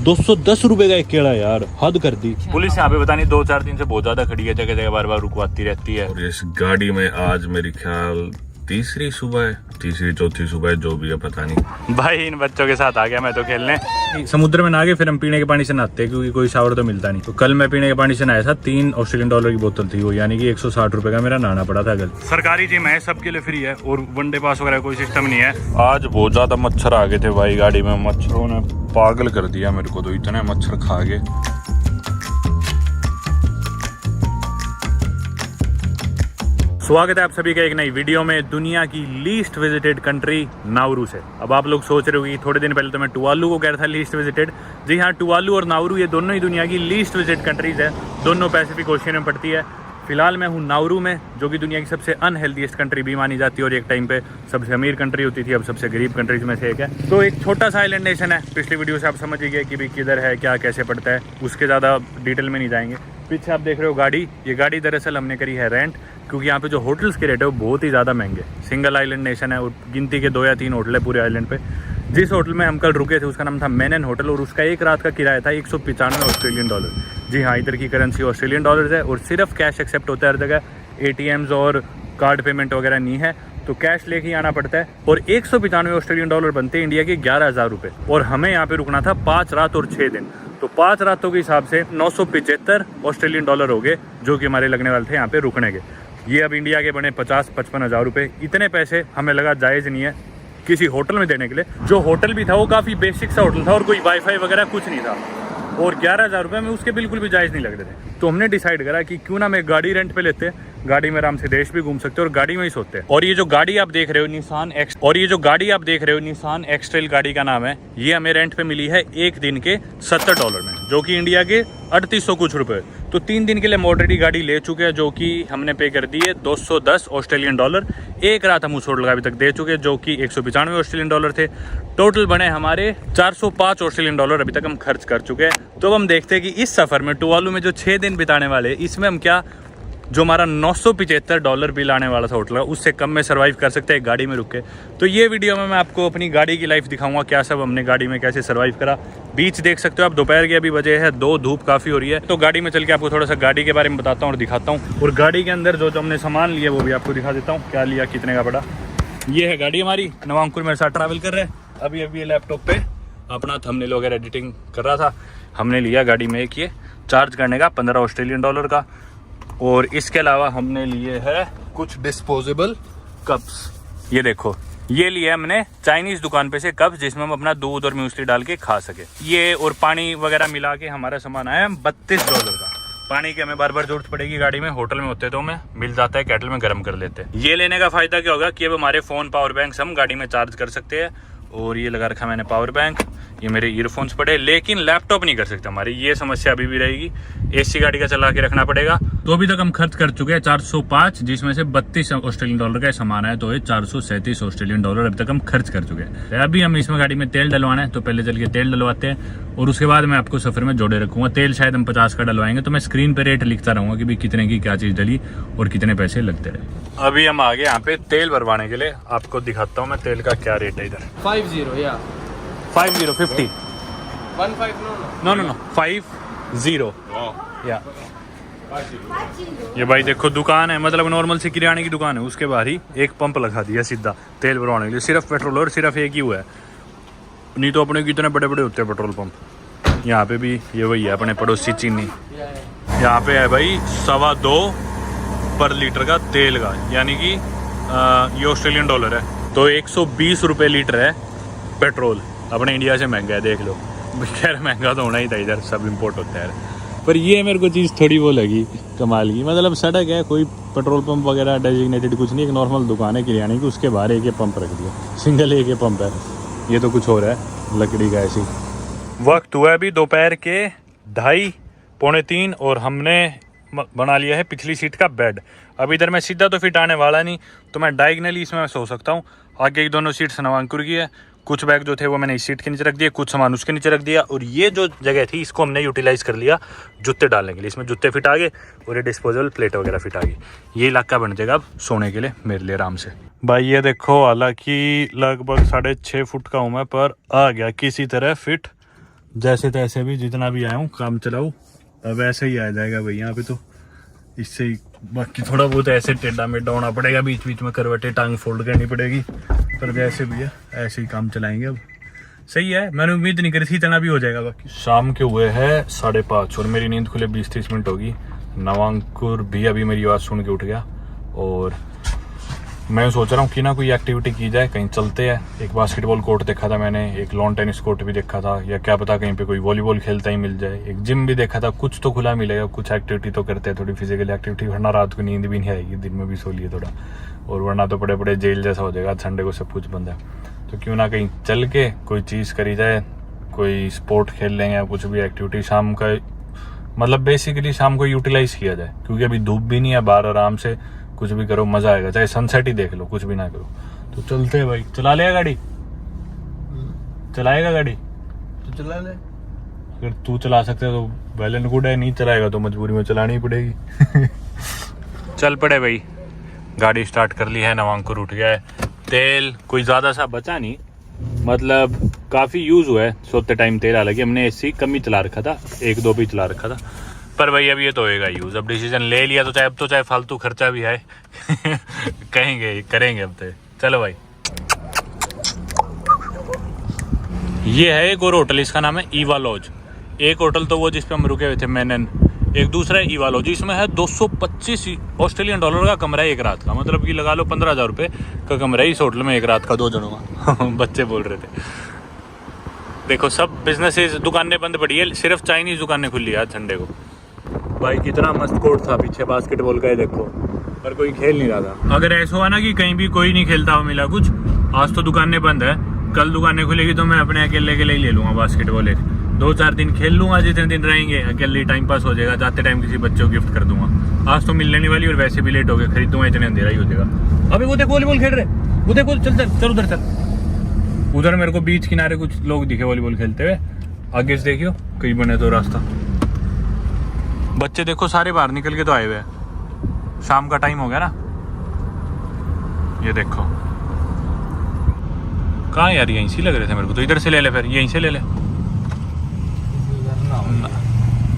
210 रुपए का एक केला यार, हद कर दी। पुलिस यहाँ पे पता नहीं 2-4 दिन से बहुत ज्यादा खड़ी है, जगह जगह बार बार रुकवाती रहती है। और इस गाड़ी में आज मेरी ख्याल तीसरी चौथी सुबह जो भी है पता नहीं। भाई इन बच्चों के साथ आ गया मैं तो खेलने। समुद्र में नहा के फिर हम पीने के पानी से नहाते हैं क्योंकि कोई शावर तो मिलता नहीं। तो कल मैं पीने के पानी से नहाया था, 3 ऑस्ट्रेलियन डॉलर की बोतल थी वो, यानी कि 160 रुपए का मेरा नहाना पड़ा था कल। सरकारी जिम है, सबके लिए फ्री है और वनडे पास वगैरह कोई सिस्टम नहीं है। आज बहुत ज्यादा मच्छर आ गए थे भाई गाड़ी में, मच्छरों ने पागल कर दिया मेरे को, तो इतने मच्छर खा गए। स्वागत है आप सभी का एक नई वीडियो में, दुनिया की लीस्ट विजिटेड कंट्री नाउरू से। अब आप लोग सोच रहे हो कि थोड़े दिन पहले तो मैं टुवालू को कह रहा था लीस्ट विजिटेड। जी हाँ, टुवालू और नाउरू ये दोनों ही दुनिया की लीस्ट विजिटेड कंट्रीज है, दोनों पैसिफिक ओशियन में पड़ती है। फिलहाल मैं हूँ नाउरू में, जो कि दुनिया की सबसे अनहेल्दीएस्ट कंट्री भी मानी जाती है और एक टाइम पे सबसे अमीर कंट्री होती थी, अब सबसे गरीब कंट्रीज में से एक है। तो एक छोटा सा आइलैंड नेशन है, पिछली वीडियो से आप समझ ही गए कि भाई किधर है, क्या कैसे पड़ता है, उसके ज़्यादा डिटेल में नहीं जाएंगे। पीछे आप देख रहे हो गाड़ी, ये गाड़ी दरअसल हमने करी है रेंट, क्योंकि यहाँ पे जो होटल्स के रेट है वो बहुत ही ज़्यादा महंगे। सिंगल आइलैंड नेशन है और गिनती के 2 या 3 होटल है पूरे आइलैंड पे। जिस होटल में हम कल रुके थे उसका नाम था मेनन होटल और उसका एक रात का किराया था 195 ऑस्ट्रेलियन डॉलर। जी हाँ, इधर की करेंसी ऑस्ट्रेलियन डॉलर्स है और सिर्फ कैश एक्सेप्ट होता है हर जगह, ATMs और कार्ड पेमेंट वगैरह नहीं है, तो कैश लेके ही आना पड़ता है। और 195 ऑस्ट्रेलियन डॉलर बनते हैं इंडिया के 11,000 रुपये और हमें यहाँ पे रुकना था 5 रात और 6 दिन। तो 5 रातों के हिसाब से 975 ऑस्ट्रेलियन डॉलर हो गए, जो कि हमारे लगने वाले थे यहाँ पे रुकने के। ये अब इंडिया के बने 50-55 हज़ार रुपये। इतने पैसे हमें लगा जायज़ नहीं है किसी होटल में देने के लिए। जो होटल भी था वो काफ़ी बेसिक सा होटल था और कोई वाईफाई वगैरह कुछ नहीं था, और 11,000 रुपये में उसके बिल्कुल भी जायज़ नहीं लग रहे थे। तो हमने डिसाइड करा कि क्यों ना मैं गाड़ी रेंट पे लेते, गाड़ी में आराम से देश भी घूम सकते हैं और गाड़ी में ही सोते हैं। और ये जो गाड़ी आप देख रहे हो निसान एक्सट्रेल गाड़ी का नाम है, ये हमें रेंट पे मिली है एक दिन के $70 में, जो कि इंडिया के 3800 कुछ रुपए। तो 3 दिन के लिए हम ऑलरेडी गाड़ी ले चुके हैं, जो कि हमने पे कर दी है 210 ऑस्ट्रेलियन डॉलर। एक रात हम उस होटल का अभी तक दे चुके हैं, जो कि 195 ऑस्ट्रेलियन डॉलर थे। टोटल बने हमारे 405 ऑस्ट्रेलियन डॉलर अभी तक हम खर्च कर चुके हैं। तो अब हम देखते हैं कि इस सफ़र में टुवालू में जो 6 दिन बिताने वाले, इसमें हम क्या जो हमारा $975 बिल आने वाला था होटल का, उससे कम में सर्वाइव कर सकते हैं गाड़ी में रुक के। तो ये वीडियो में मैं आपको अपनी गाड़ी की लाइफ दिखाऊंगा, क्या सब हमने गाड़ी में कैसे सर्वाइव करा। बीच देख सकते हो आप, दोपहर के अभी बजे है 2, धूप काफ़ी हो रही है। तो गाड़ी में चल के आपको थोड़ा सा गाड़ी के बारे में बताता हूँ और दिखाता हूँ, और गाड़ी के अंदर जो हमने सामान लिया वो भी आपको दिखा देता हूँ, क्या लिया, कितने का पड़ा। ये है गाड़ी हमारी, नवांकुर मेरे साथ ट्रैवल कर रहे हैं। अभी ये लैपटॉप पे अपना थंबनेल वगैरह एडिटिंग कर रहा था। हमने लिया गाड़ी में एक ये चार्ज करने का 15 ऑस्ट्रेलियन डॉलर का, और इसके अलावा हमने लिए है कुछ डिस्पोजेबल कप्स। ये देखो, ये लिया हमने चाइनीज दुकान पे से कप्स, जिसमें हम अपना दूध और म्यूसली डाल के खा सके। ये और पानी वगैरह मिला के हमारा सामान आया $32 का। पानी की हमें बार बार जरूरत पड़ेगी गाड़ी में, होटल में होते तो हमें मिल जाता है, केटल में गर्म कर लेते हैं। ये लेने का फायदा क्या होगा कि अब हमारे फ़ोन पावर बैंक हम गाड़ी में चार्ज कर सकते हैं। और ये लगा रखा मैंने पावर बैंक, ये मेरे ईयरफोन्स पड़े, लेकिन लैपटॉप नहीं कर सकते। हमारी ये समस्या अभी भी रहेगी, AC गाड़ी का चला के रखना पड़ेगा। तो अभी तक हम खर्च कर चुके हैं 405, जिसमें से 32 ऑस्ट्रेलियन डॉलर का सामान है, तो ये 437 ऑस्ट्रेलियन डॉलर अभी तक हम खर्च कर चुके हैं। अभी हम इसमें गाड़ी में तेल डलवाना है, तो पहले चल के तेल डलवाते हैं और उसके बाद मैं आपको सफर में जोड़े रखूंगा। तेल शायद हम 50 का डलवाएंगे, तो मैं स्क्रीन पे रेट लिखता रहूंगा कि भाई कितने की क्या चीज़ डली और कितने पैसे लगते रहे। अभी हम आगे यहाँ पे तेल भरवाने के लिए, आपको दिखाता हूँ मैं तेल का क्या रेट है इधर। 50 या 50 50 15 नो 50 या। ये भाई देखो दुकान है, मतलब नॉर्मल सी किराने की दुकान है, उसके बाहर ही एक पंप लगा दिया सीधा तेल भरवाने के लिए, सिर्फ पेट्रोल, और सिर्फ एक ही हुआ है। नहीं तो अपने कितने बड़े बड़े होते हैं पेट्रोल पंप। यहाँ पे भी ये वही है, अपने पड़ोसी चीनी। यहाँ पे है भाई 2.25 पर लीटर का तेल का, यानी कि ये ऑस्ट्रेलियन डॉलर है, तो 120 रुपये लीटर है पेट्रोल। अपने इंडिया से महंगा है, देख लो। खैर महंगा तो होना ही था, इधर सब इम्पोर्ट होता है। पर ये मेरे को चीज़ थोड़ी वो लगी कमाल की, मतलब सड़क है, कोई पेट्रोल पंप वगैरह डेजिग्नेटेड कुछ नहीं, एक नॉर्मल दुकान है किराने की, उसके बाहर एक पंप रख दिया, सिंगल एक पंप है। ये तो कुछ हो रहा है लकड़ी का ऐसी। वक्त हुआ अभी दोपहर के 2:30 पौने 3 और हमने बना लिया है पिछली सीट का बेड। अब इधर मैं सीधा तो फिट आने वाला नहीं, तो मैं डायगनली इसमें सो सकता हूँ। आगे की दोनों सीट्स नवांकुर की है, कुछ बैग जो थे वो मैंने इस सीट के नीचे रख दिए, कुछ सामान उसके नीचे रख दिया, और ये जो जगह थी इसको हमने यूटिलाइज़ कर लिया जूते डालने के लिए। इसमें जूते फिट आ गए और ये डिस्पोजेबल प्लेट वगैरह फिट आ गई। ये इलाका बन जाएगा अब सोने के लिए मेरे लिए आराम से। भाई ये देखो, हालांकि लगभग 6.5 फुट का हूँ मैं, पर आ गया किसी तरह फिट जैसे तैसे भी जितना भी आया हूँ काम चलाऊँ, अब ऐसे ही आ जाएगा भाई यहाँ पे तो। इससे ही बाकी थोड़ा बहुत ऐसे टेढ़ा मेढ़ा होना पड़ेगा, बीच बीच में करवटे टांग फोल्ड करनी पड़ेगी, पर जैसे भी है ऐसे ही काम चलाएंगे अब। सही है, मैंने उम्मीद नहीं करी थी इतना भी हो जाएगा। बाकी शाम के हुए हैं 5:30 और मेरी नींद खुले 20-30 मिनट होगी। नवांकुर भी अभी मेरी आवाज़ सुन के उठ गया और मैं सोच रहा हूँ कि ना कोई एक्टिविटी की जाए, कहीं चलते हैं। एक बास्केटबॉल कोर्ट देखा था मैंने, एक लॉन टेनिस कोर्ट भी देखा था, या क्या पता कहीं पे कोई वॉलीबॉल खेलता ही मिल जाए। एक जिम भी देखा था, कुछ तो खुला मिलेगा, कुछ एक्टिविटी तो करते हैं, थोड़ी फिजिकल एक्टिविटी, वरना रात को नींद भी नहीं आएगी, दिन में भी सो लिए थोड़ा, और वरना तो बड़े बड़े जेल जैसा हो जाएगा। संडे को सब कुछ बंद है, तो क्यों ना कहीं चल के कोई चीज़ करी जाए, कोई स्पोर्ट खेल लेंगे या कुछ भी एक्टिविटी शाम का, मतलब बेसिकली शाम को यूटिलाइज किया जाए, क्योंकि अभी धूप भी नहीं है बाहर, आराम से कुछ भी करो, मजा आएगा, चाहे सनसेट ही देख लो, कुछ भी ना करो। तो चलते हैं भाई। चला लेगा गाड़ी? चलाएगा गाड़ी तो चला ले। अगर तू चला सकते तो वेल एंड गुड है, नहीं चलाएगा तो मजबूरी में चलानी ही पड़ेगी। चल पड़े भाई, गाड़ी स्टार्ट कर ली है। नवांकुर उठ गया है। तेल कोई ज़्यादा सा बचा नहीं, मतलब काफ़ी यूज़ हुआ है सोते टाइम तेल, हालांकि हमने एसी कम ही चला रखा था, 1-2 भी चला रखा था, पर भाई अब ये तो होएगा यूज़। अब डिसीजन ले लिया तो चाहे फालतू खर्चा भी है कहेंगे करेंगे अब तो। चलो भाई, ये है एक और होटल, इसका नाम है ईवा लॉज। एक होटल तो वो जिस पे हम रुके हुए थे मैनन, एक दूसरा है ईवा लॉज। इसमें है 225 ऑस्ट्रेलियन डॉलर का कमरा है एक रात का, मतलब कि लगा लो 15,000 रुपये का कमरा है इस होटल में एक रात का, 2 जनों का। बच्चे बोल रहे थे। देखो सब बिजनेसेस, दुकानें बंद पड़ी है, सिर्फ चाइनीज दुकानें खुली है आज संडे को। भाई कितना मस्त कोर्ट था पीछे बास्केटबॉल का, ये देखो, पर कोई खेल नहीं रहा था। अगर ऐसा हुआ ना कि कहीं भी कोई नहीं खेलता हुआ मिला कुछ, आज तो दुकानें बंद है, कल दुकानें खुलेगी तो मैं अपने अकेले के लिए ही ले लूँगा बास्केटबॉल, एक 2-4 दिन खेल लूँगा, जितने दिन रहेंगे अकेले टाइम पास हो जाएगा, जाते टाइम किसी बच्चे को गिफ्ट कर दूंगा। आज तो मिलने नहीं वाली और वैसे भी लेट हो गए, खरीद दूंगा, इतने अंधेरा ही हो जाएगा। अभी वो देखो वॉलीबॉल खेल रहे, वो देखो, चल चल चल उधर चल। उधर मेरे को बीच किनारे कुछ लोग दिखे वॉलीबॉल खेलते हुए, आगे से देखियो कहीं बने तो रास्ता। बच्चे देखो सारे बाहर निकल के तो आए हुए हैं, शाम का टाइम हो गया ना। ये देखो कहाँ यार, यहीं से लग रहे थे मेरे को, तो इधर से ले ले, फिर यहीं से ले ले।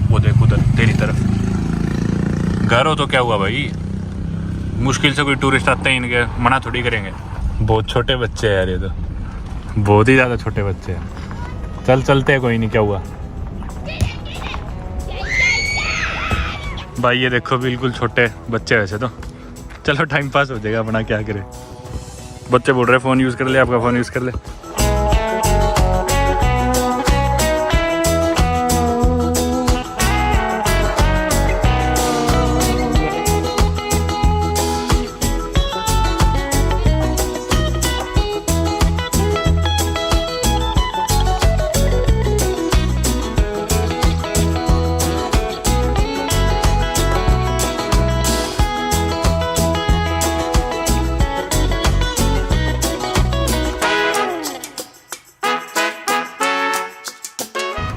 वो देख उधर तेरी तरफ घर हो तो क्या हुआ भाई, मुश्किल से कोई टूरिस्ट आते हैं, इनके मना थोड़ी करेंगे। बहुत छोटे बच्चे हैं यार, ये तो बहुत ही ज़्यादा छोटे बच्चे हैं। चल चलते हैं, कोई नहीं, क्या हुआ भाई। ये देखो बिल्कुल छोटे बच्चे, वैसे तो चलो टाइम पास हो जाएगा अपना, क्या करे। बच्चे बोल रहे फ़ोन यूज़ कर ले, आपका फ़ोन यूज़ कर ले।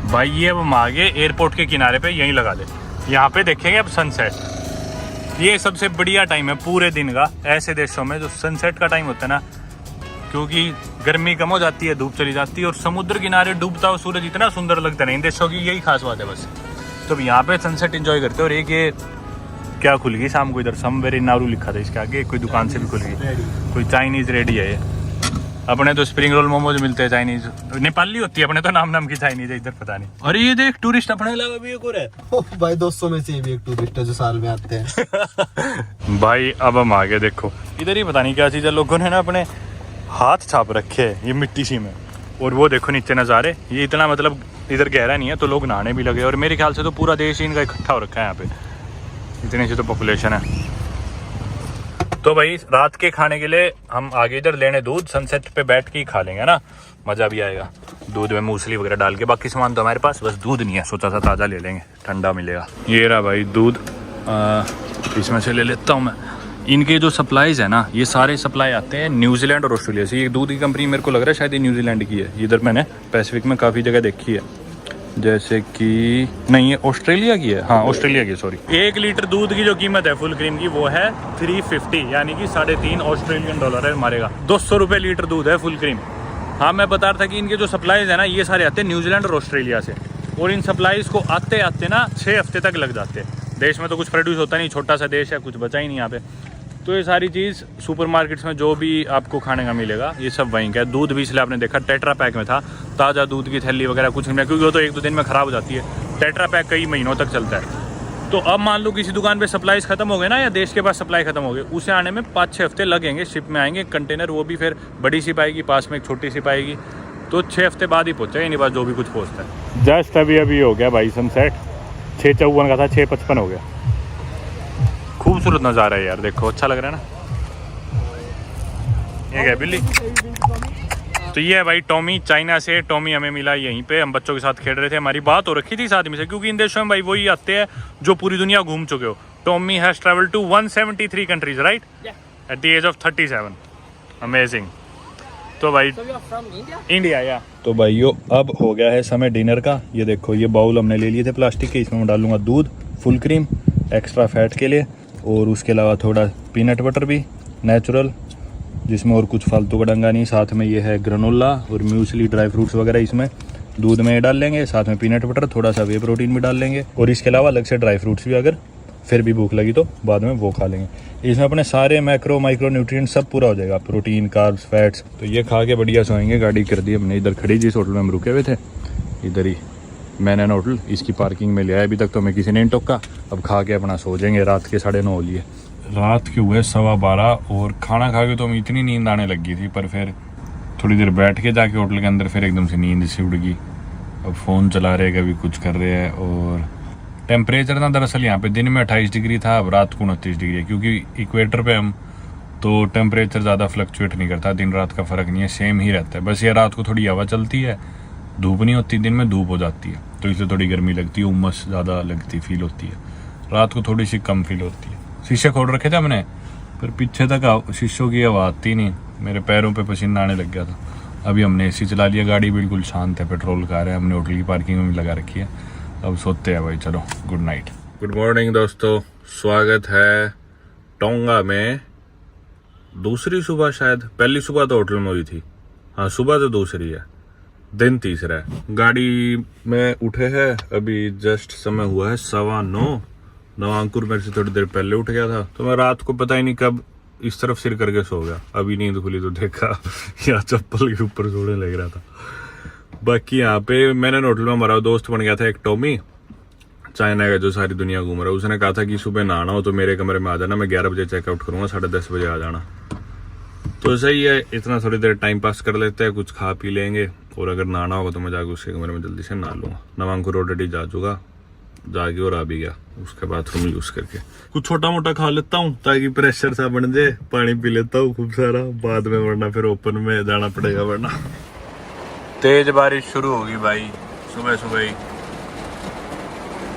भाई ये अब हम आगे एयरपोर्ट के किनारे पे यहीं लगा दे, यहाँ पे देखेंगे अब सनसेट। ये सबसे बढ़िया टाइम है पूरे दिन का ऐसे देशों में, जो सनसेट का टाइम होता है ना, क्योंकि गर्मी कम हो जाती है, धूप चली जाती है, और समुद्र किनारे डूबता हुआ सूरज इतना सुंदर लगता है। इन देशों की यही खास बात है बस। तो यहाँ पे सनसेट एंजॉय करते हैं। और एक ये क्या खुल गई शाम को इधर, समवेयर इन नारू लिखा था इसके आगे, कोई दुकान से भी खुल गई, कोई चाइनीज रेडी है ये। अपने तो स्प्रिंग रोल मोमोज मिलते हैं चाइनीज, नेपाली होती है, अपने तो नाम की चाइनीज है, इधर पता नहीं। अरे ये देख टूरिस्ट अपने अलावा भी एक और है भाई, 200 में से भी एक टूरिस्ट है जो साल में आते हैं। भाई अब हम आगे देखो, इधर ही पता नहीं क्या चीज़ है, लोगों ने ना अपने हाथ छाप रखे हैं ये मिट्टी सी में। और वो देखो नीचे नज़ारे, ये इतना मतलब इधर गहरा नहीं है, तो लोग नहाने भी लगे। और मेरे ख्याल से तो पूरा देश ही इनका इकट्ठा हो रखा है यहाँ पे, इतनी सी तो पॉपुलेशन है। तो भाई रात के खाने के लिए हम आगे इधर लेने दूध, सनसेट पे बैठ के ही खा लेंगे ना, मज़ा भी आएगा। दूध में मूसली वगैरह डाल के, बाकी सामान तो हमारे पास, बस दूध नहीं है, सोचा था ताज़ा ले लेंगे, ठंडा मिलेगा। ये रहा भाई दूध, इसमें से ले लेता हूँ मैं। इनके जो सप्लाईज़ है ना, ये सारे सप्लाई आते हैं न्यूजीलैंड और ऑस्ट्रेलिया से। ये दूध की कंपनी मेरे को लग रहा है शायद ये न्यूजीलैंड की है। इधर मैंने पैसिफिक में काफ़ी जगह देखी है, जैसे कि नहीं, ये ऑस्ट्रेलिया की है, हाँ ऑस्ट्रेलिया की, सॉरी। 1 लीटर दूध की जो कीमत है फुल क्रीम की, वो है 350, यानी कि 3.5 ऑस्ट्रेलियन डॉलर है, मारेगा 200 रुपये लीटर दूध है फुल क्रीम। हाँ, मैं बता रहा था कि इनके जो सप्लाईज है ना, ये सारे आते हैं न्यूजीलैंड और ऑस्ट्रेलिया से, और इन सप्लाईज को आते आते ना 6 हफ्ते तक लग जाते हैं। देश में तो कुछ प्रोड्यूस होता नहीं, छोटा सा देश है, कुछ बचा ही नहीं यहाँ पे। तो ये सारी चीज़ सुपरमार्केट्स में जो भी आपको खाने का मिलेगा ये सब वहीं का है। दूध भी इसलिए आपने देखा टेट्रा पैक में था, ताज़ा दूध की थैली वगैरह कुछ नहीं, क्योंकि वो तो 1-2 दिन में ख़राब हो जाती है। टेट्रा पैक कई महीनों तक चलता है। तो अब मान लो किसी दुकान पे सप्लाईज खत्म हो गए ना, या देश के पास सप्लाई खत्म हो गए, उसे आने में 5-6 हफ्ते लगेंगे। शिप में आएंगे कंटेनर, वो भी फिर बड़ी शिप आएगी, पास में एक छोटी शिप आएगी, तो 6 हफ्ते बाद ही पहुँचेगा। इन्हीं बात जो भी कुछ पहुँचता है। जस्ट अभी हो गया भाई सनसेट, 6:54 का था, 6:55 हो गया। खूबसूरत नज़ारा है यार, देखो अच्छा लग रहा है ना। ये क्या बिल्ली? तो ये है भाई टॉमी, चाइना से। टॉमी हमें मिला यहीं पे, हम बच्चों के साथ खेल रहे थे, हमारी बात हो रखी थी इस आदमी से, क्योंकि इन देशों में भाई वही आते हैं जो पूरी दुनिया घूम चुके हो। Tommy has travelled to 173 countries right at the age of 37। Amazing. तो भाई इंडिया या तो भाइयों अब हो गया है समय डिनर का। ये देखो, ये बाउल हमने ले लिए थे प्लास्टिक के, इसमें मैं डालूंगा दूध, फुल क्रीम एक्स्ट्रा फैट के लिए, और उसके अलावा थोड़ा पीनट बटर भी नेचुरल, जिसमें और कुछ फालतू का डंगा नहीं। साथ में ये है ग्रेनोला और म्यूसली, ड्राई फ्रूट्स वगैरह इसमें दूध में डाल लेंगे, साथ में पीनट बटर, थोड़ा सा वे प्रोटीन भी डाल लेंगे, और इसके अलावा अलग से ड्राई फ्रूट्स भी, अगर फिर भी भूख लगी तो बाद में वो खा लेंगे। इसमें अपने सारे मैक्रो माइक्रो न्यूट्रिएंट सब पूरा हो जाएगा, प्रोटीन, कार्ब्स, फैट्स। तो ये खा के बढ़िया सोएंगे। गाड़ी कर दी हमने इधर खड़ी, जिस होटल में हम रुके हुए थे इधर ही, मैनन होटल, इसकी पार्किंग में ले आया। अभी तक तो हमें किसी ने नहीं टोका। अब खा के अपना सो जाएंगे। रात के 9:30 लिए, रात के हुए 12:15, और खाना खा के तो हमें इतनी नींद आने लगी थी, पर फिर थोड़ी देर बैठ के जाके होटल के अंदर फिर एकदम से नींद सी उड़ गई। अब फ़ोन चला रहे, कभी कुछ कर रहे हैं। और टेम्परेचर ना दरअसल यहाँ पे दिन में 28 डिग्री था, अब रात को 29 डिग्री है, क्योंकि इक्वेटर पे हम तो टेम्परेचर ज़्यादा फ्लक्चुएट नहीं करता, दिन रात का फ़र्क नहीं है, सेम ही रहता है। बस ये रात को थोड़ी हवा चलती है, धूप नहीं होती, दिन में धूप हो जाती है, तो इसलिए थोड़ी गर्मी लगती है, उमस ज़्यादा लगती फील होती है। रात को थोड़ी सी कम फील होती है। शीशे खोल रखे थे हमने, पर पीछे तक शीशों की हवा आती नहीं, मेरे पैरों पे पसीना आने लग गया था। अभी हमने एसी चला लिया, गाड़ी बिल्कुल शांत है, पेट्रोल कार है, हमने होटल की पार्किंग में भी लगा रखी है। अब सोते हैं भाई, चलो गुड नाइट। गुड मॉर्निंग दोस्तों, स्वागत है टोंगा में। दूसरी सुबह, शायद पहली सुबह तो होटल में हुई थी, हाँ सुबह तो दूसरी है, दिन तीसरा है। गाड़ी में उठे हैं अभी, जस्ट समय हुआ है 9:15। नवांकुर मेरे से थोड़ी देर पहले उठ गया था, तो मैं रात को पता ही नहीं कब इस तरफ सिर करके सो गया। अभी नींद खुली तो देखा यहाँ चप्पल के ऊपर सोने लग रहा था। बाकी यहाँ पे मैंने होटल में हमारा दोस्त बन गया था एक टॉमी, चाइना का, जो सारी दुनिया घूम रहा है। उसने कहा था कि सुबह नहाना हो तो मेरे कमरे में आ जाना, मैं 11 बजे चेकआउट करूंगा, 10:30 बजे आ जाना। तो सही है, इतना थोड़ी देर टाइम पास कर लेते हैं, कुछ खा पी लेंगे, और अगर नहाना होगा तो मैं जाकर उसके कमरे में जल्दी से नहा लूंगा। नवांकुर ऑलरेडी जा चुका, जाके और आ भी गया, उसके बाथरूम यूज करके कुछ छोटा मोटा खा लेता हूँ ताकि प्रेशर सा बन जाए। पानी पी लेता हूँ खूब सारा, बाद में वरना फिर ओपन में जाना पड़ेगा। वरना तेज बारिश शुरू होगी भाई, सुबह सुबह ही।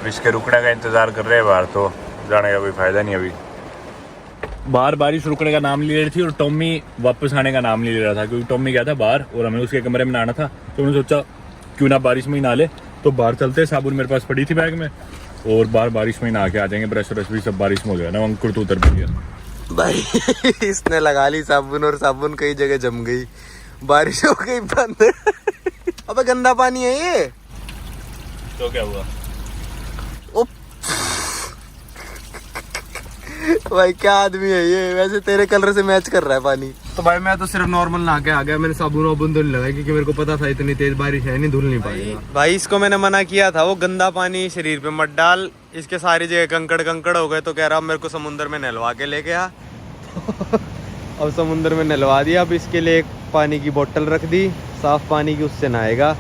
इसके रुकने का इंतजार कर रहे हैं बाहर, तो जाने का कोई फायदा नहीं। अभी बाहर बारिश रुकने का नाम ले रही थी, और टॉमी वापस आने का नाम नहीं ले रहा था, क्योंकि टॉमी गया था बाहर और हमें उसके कमरे में नहाना था। तो उन्होंने सोचा क्यों ना बारिश में ही नहा ले, तो बाहर चलते। साबुन मेरे पास पड़ी थी बैग में, और बाहर बारिश में ही नहा के आ जाएंगे। ब्रश व्रश भी सब बारिश में हो गया ना, अंकुर तो उतर भी गया भाई इसने लगा ली साबुन, और साबुन कई जगह जम गई, बारिश हो गई बंद। अबे गंदा पानी है ये। तो क्या हुआ भाई, क्या आदमी है ये। वैसे तेरे कलर से मैच कर रहा है पानी। तो भाई मैं तो सिर्फ नॉर्मल नहा के आ गया, मैंने साबुन वाबुन धुलने लगा, क्योंकि मेरे को पता था इतनी तेज बारिश है, नहीं धुल नहीं पाएगा। भाई इसको मैंने मना किया था, वो गंदा पानी शरीर पे मत डाल, इसके सारी जगह कंकड़ कंकड़ हो गए। तो कह रहा मेरे को समुद्र में नहलवा के लेके आ। अब समुद्र में नहलवा दिया। अब इसके लिए एक पानी की बोतल रख दी, साफ पानी की, उससे नहाएगा।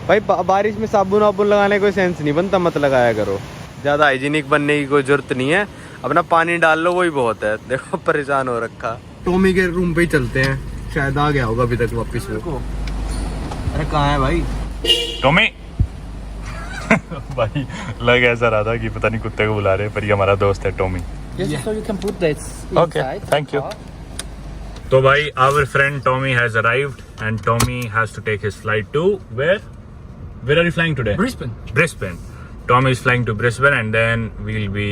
भाई बारिश में साबुन वाबुन लगाने कोई सेंस नहीं बनता, मत लगाया करो। ज़्यादा हाइजीनिक बनने की कोई जरूरत नहीं है, अपना पानी डाल लो वही बहुत है। देखो परेशान हो रखा। टॉमी के रूम पे ही चलते हैं, शायद आ गया होगा अभी तक वापस में। अरे कहाँ है भाई टॉमी? भाई लग ऐसा रहा था कि पता नहीं कुत्ते को बुला रहे, पर ये हमारा दोस्त है Tommy. So you can put that Okay, inside. thank you. तो भाई our friend Tommy has arrived and Tommy has to take his flight to where? Where are you flying today? Brisbane. Brisbane. Tommy is flying to Brisbane, and then we'll be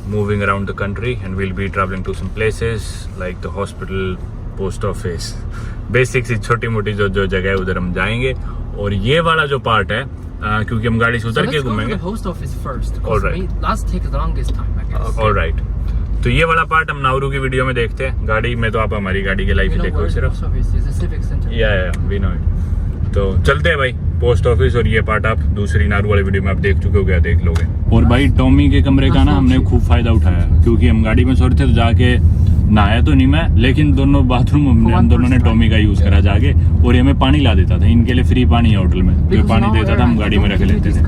moving around the country, and we'll be traveling to some places like the hospital, post office, basic सी छोटी मोटी जो जगह है उधर हम जाएंगे। और ये वाला जो पार्ट है क्योंकि हम गाड़ी से उतर के घूमेंगे। post office first. Alright. That's take the longest time, I guess. Alright, तो ये वाला पार्ट हम नाउरू की वीडियो में देखते हैं। गाड़ी में तो आप हमारी गाड़ी की लाइफ We ही know देखो where the सिर्फ। post office is, the civic center. या वी नो इट। तो चलते हैं भाई पोस्ट ऑफिस, और ये पार्ट आप दूसरी नारू वाली वीडियो में आप देख चुके हो, क्या देख लोगे। और भाई टॉमी के कमरे का ना हमने खूब फायदा उठाया, क्योंकि हम गाड़ी में सो रहे थे तो जाके नहाया तो नहीं मैं, लेकिन दोनों बाथरूम हम दोनों ने टॉमी का यूज करा जाके। और ये हमें पानी ला देता था, इनके लिए फ्री पानी है होटल में, तो ये पानी देता था, हम गाड़ी में रख लेते थे।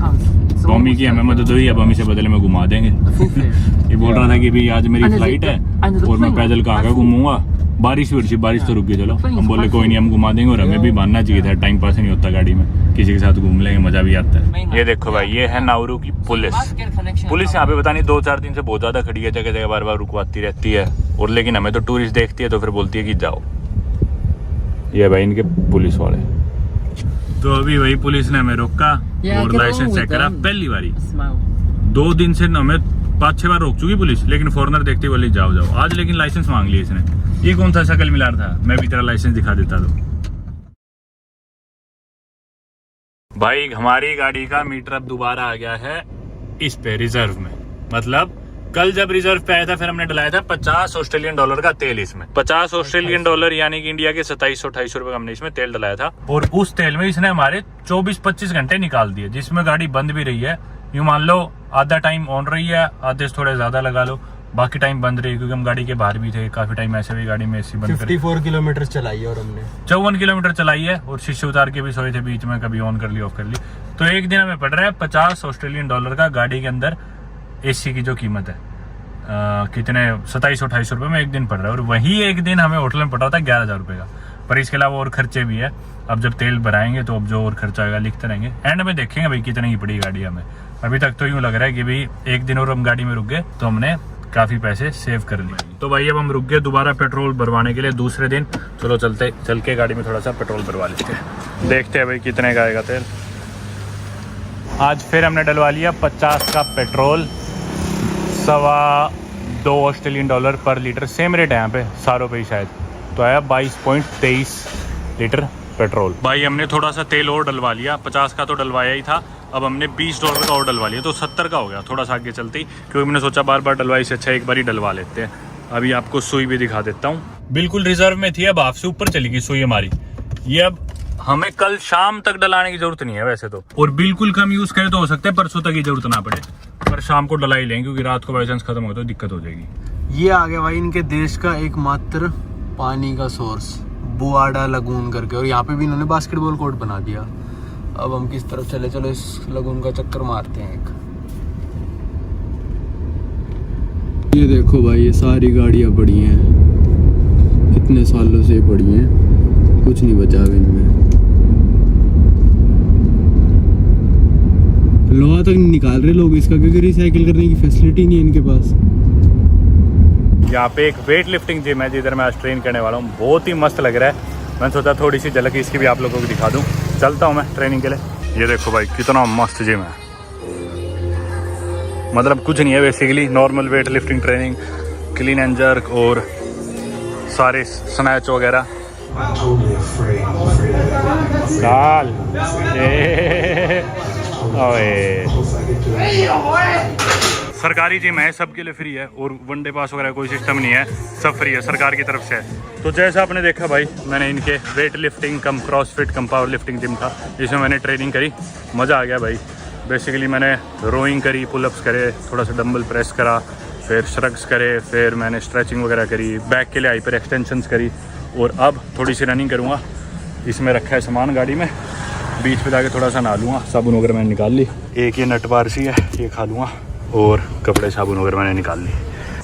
टॉमी की हमें मदद हुई, अब हम इसे बदले में घुमा देंगे। ये बोल रहा था कि भाई आज मेरी फ्लाइट है और मैं पैदल कहाँ घूमूंगा, बारिश बारिश तो रुक गई, चलो। हम बोले कोई नहीं, हम घुमा देंगे। और हमें भी मानना चाहिए था, टाइम पास नहीं होता गाड़ी में, किसी के साथ घूम लेंगे, मजा भी आता है। ये देखो भाई, ये है नाउरू की पुलिस यहाँ पे पता नहीं 2-4 दिन से बहुत ज्यादा खड़ी है, जगह जगह बार बार रुकवाती रहती है। और लेकिन हमें तो टूरिस्ट देखती है तो फिर बोलती है कि जाओ। ये भाई इनके पुलिस वाले। तो अभी वही पुलिस ने हमें रोका और लाइसेंस चेक करा पहली बारी। 2 दिन से हमें 5-6 बार रोक चुकी पुलिस, लेकिन फॉरनर देखते ही बोली जाओ जाओ। आज लेकिन लाइसेंस मांग लिया इसने। ये कौन सा शक्ल मिला था, मैं भी तेरा लाइसेंस दिखा देता तो। भाई हमारी गाड़ी का मीटर अब दोबारा आ गया है इस पे रिजर्व में। मतलब कल जब रिजर्व पे आया था फिर हमने डलाया था 50 ऑस्ट्रेलियन डॉलर का तेल इसमें। 50 ऑस्ट्रेलियन डॉलर यानी कि इंडिया के 2728 रुपए का हमने इसमें तेल डलाया था। और उस तेल में इसने हमारे 24-25 घंटे निकाल दिए, जिसमें गाड़ी बंद भी रही है। यूं मान लो आधा टाइम ऑन रही है, आधे से थोड़े ज्यादा लगा लो, बाकी टाइम बंद रही, क्योंकि हम गाड़ी के बाहर भी थे काफी टाइम, ऐसे भी गाड़ी में एसी बंद 54 किलोमीटर चलाई है और हमने 54 किलोमीटर चलाई है। और शीशे उतार के भी सोए थे बीच में, कभी ऑन कर ली ऑफ कर ली। तो एक दिन हमें पड़ रहा है 50 ऑस्ट्रेलियन डॉलर का गाड़ी के अंदर एसी की जो कीमत है, कितने 2728 रुपए में एक दिन पड़ रहा है। और वही एक दिन हमें होटल में पड़ रहा था 11,000 रुपए का। पर इसके अलावा और खर्चे भी है। अब जब तेल भराएंगे तो अब जो और खर्चा आएगा लिखते रहेंगे, एंड में देखेंगे भाई कितने की पड़ी गाड़ी हमें। अभी तक तो यूं लग रहा है कि भाई एक दिन और हम गाड़ी में रुक गए तो हमने काफी पैसे सेव कर लिए। तो भाई अब हम रुक गए दोबारा पेट्रोल भरवाने के लिए दूसरे दिन। चलो चल के गाड़ी में थोड़ा सा पेट्रोल भरवा लेते हैं, देखते हैं भाई कितने का आएगा तेल। आज फिर हमने डलवा लिया 50 का पेट्रोल, 2.25 ऑस्ट्रेलियन डॉलर पर लीटर, सेम रेट है यहाँ पे 100 रुपये शायद। तो आया 22.23 लीटर पेट्रोल। भाई हमने थोड़ा सा तेल और डलवा लिया, 50 का तो डलवाया ही था, अब हमने 20 डॉलर का और डलवा लिया, तो 70 का हो गया। थोड़ा सा आगे चलते ही, क्योंकि मैंने सोचा बार बार डलवाई से अच्छा एक बार ही डलवा लेते हैं। अभी आपको सुई भी दिखा देता हूँ, बिल्कुल रिजर्व में थी, अब हाफ से ऊपर चली गई सुई हमारी। ये अब हमें कल शाम तक डलाने की जरूरत नहीं है वैसे तो, और बिल्कुल कम यूज करें तो हो सकता है परसों तक की जरूरत ना पड़े, पर शाम को डला ही लें, क्योंकि रात को बाई चांस खत्म हो तो दिक्कत हो जाएगी। ये आ गया भाई इनके देश का एकमात्र पानी का सोर्स, बुआडा लगून करके। और यहाँ पे भी इन्होंने बास्केटबॉल कोर्ट बना दिया। अब हम किस तरफ चले, चलो इस लगून का चक्कर मारते हैं एक। ये देखो भाई, ये सारी गाड़ियाँ पड़ी हैं, कितने सालों से पड़ी हैं, कुछ नहीं बचा अब इनमें। लोहा तक निकाल रहे लोग इसका, क्योंकि रिसाइकिल करने की फैसिलिटी नहीं है इनके पास। यहाँ पे एक वेट लिफ्टिंग जिम है जिधर मैं आज ट्रेन करने वाला हूँ, बहुत ही मस्त लग रहा है। मैंने सोचा थोड़ी सी झलक इसकी भी आप लोगों को दिखा दूँ। चलता हूँ मैं ट्रेनिंग के लिए। ये देखो भाई कितना मस्त जिम है, मतलब कुछ नहीं है basically, normal weight lifting training, clean and jerk और सारे स्नैच वगैरह। काल सरकारी जिम है, सबके लिए फ्री है, और वनडे पास वगैरह कोई सिस्टम नहीं है, सब फ्री है, सरकार की तरफ से है। तो जैसा आपने देखा भाई, मैंने इनके वेट लिफ्टिंग कम क्रॉसफिट कम पावर लिफ्टिंग जिम था, जिसमें मैंने ट्रेनिंग करी, मज़ा आ गया भाई। बेसिकली मैंने रोइंग करी, पुलअप्स करे, थोड़ा सा डंबल प्रेस करा, फिर श्रग्स करे, फिर मैंने स्ट्रेचिंग वगैरह करी, बैक के लिए हाइपर एक्सटेंशंस करी, और अब थोड़ी सी रनिंग करूँगा। इसमें रखा है सामान गाड़ी में, बीच पे जाके थोड़ा सा नहा लूँगा, साबुन वगैरह मैंने निकाल ली, एक ये नट बार सी है ये खा लूँगा, और कपड़े साबुन वगैरह मैंने निकाल ली।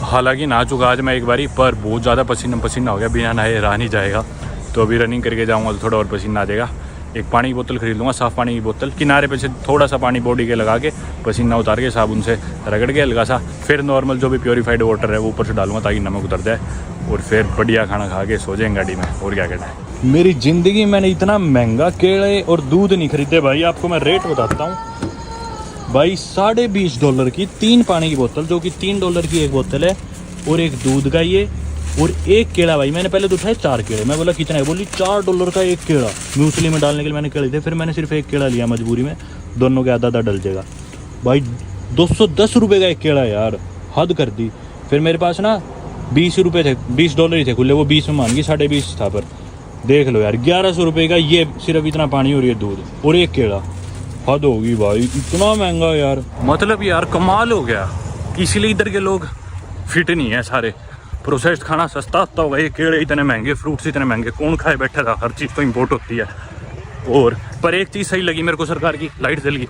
हालांकि नहा चुका आज मैं एक बारी, पर बहुत ज़्यादा पसीना पसीना हो गया, बिना नहाए रहा नहीं जाएगा। तो अभी रनिंग करके जाऊँगा तो थोड़ा और पसीना आ जाएगा। एक पानी की बोतल खरीद लूँगा, साफ़ पानी की बोतल, किनारे पे से थोड़ा सा पानी बॉडी के लगा के पसीना उतार के साबुन से रगड़ के हल्का सा, फिर नॉर्मल जो भी प्योरीफाइड वाटर है वो ऊपर से डालूंगा ताकि नमक उतर जाए, और फिर बढ़िया खाना खा के सो जाएंगे गाड़ी में। और क्या कहना है, मेरी ज़िंदगी मैंने इतना महंगा केले और दूध नहीं खरीदे भाई। आपको मैं रेट बताता हूँ भाई, $20.5 की 3 पानी की बोतल, जो कि $3 की एक बोतल है, और एक दूध का ये और एक केला भाई, मैंने पहले तो उठाए 4 केले, मैं बोला कितना है, बोली $4 का एक केला। म्यूसली में डालने के लिए मैंने केले थे, फिर मैंने सिर्फ एक केला लिया मजबूरी में, दोनों के आधा आधा डल जाएगा भाई। 210 रुपये का एक केला यार, हद कर दी। फिर मेरे पास ना 20 रुपये थे, $20 ही थे खुले, वो 20 में मान गई, 20.5 था। पर देख लो यार 1100 रुपये का ये सिर्फ इतना पानी और ये दूध और एक केला, हद होगी भाई, इतना महंगा यार। मतलब यार कमाल हो गया। इसलिए इधर के लोग फिट नहीं है सारे, प्रोसेस्ड खाना सस्ता होता होगा, ये केले इतने महंगे, फ्रूट्स इतने महंगे, कौन खाए बैठा था, हर चीज़ तो इम्पोर्ट होती है। और पर एक चीज़ सही लगी मेरे को सरकार की, लाइट जल गई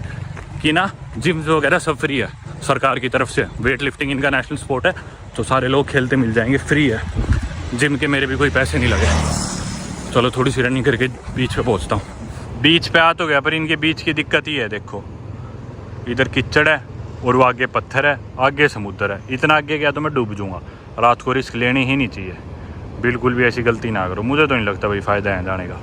कि ना जिम वगैरह सब फ्री है सरकार की तरफ से। वेट लिफ्टिंग इनका नेशनल स्पोर्ट है, तो सारे लोग खेलते मिल जाएंगे, फ्री है जिम के, मेरे भी कोई पैसे नहीं लगे। चलो थोड़ी सी रनिंग करके बीच पे पहुंचता हूँ। बीच पे आ तो गया, पर इनके बीच की दिक्कत ही है, देखो इधर कीचड़ है और वो आगे पत्थर है, आगे समुद्र है, इतना आगे गया तो मैं डूब जाऊँगा। रात को रिस्क लेनी ही नहीं चाहिए, बिल्कुल भी ऐसी गलती ना करो, मुझे तो नहीं लगता भाई फ़ायदा है जाने का।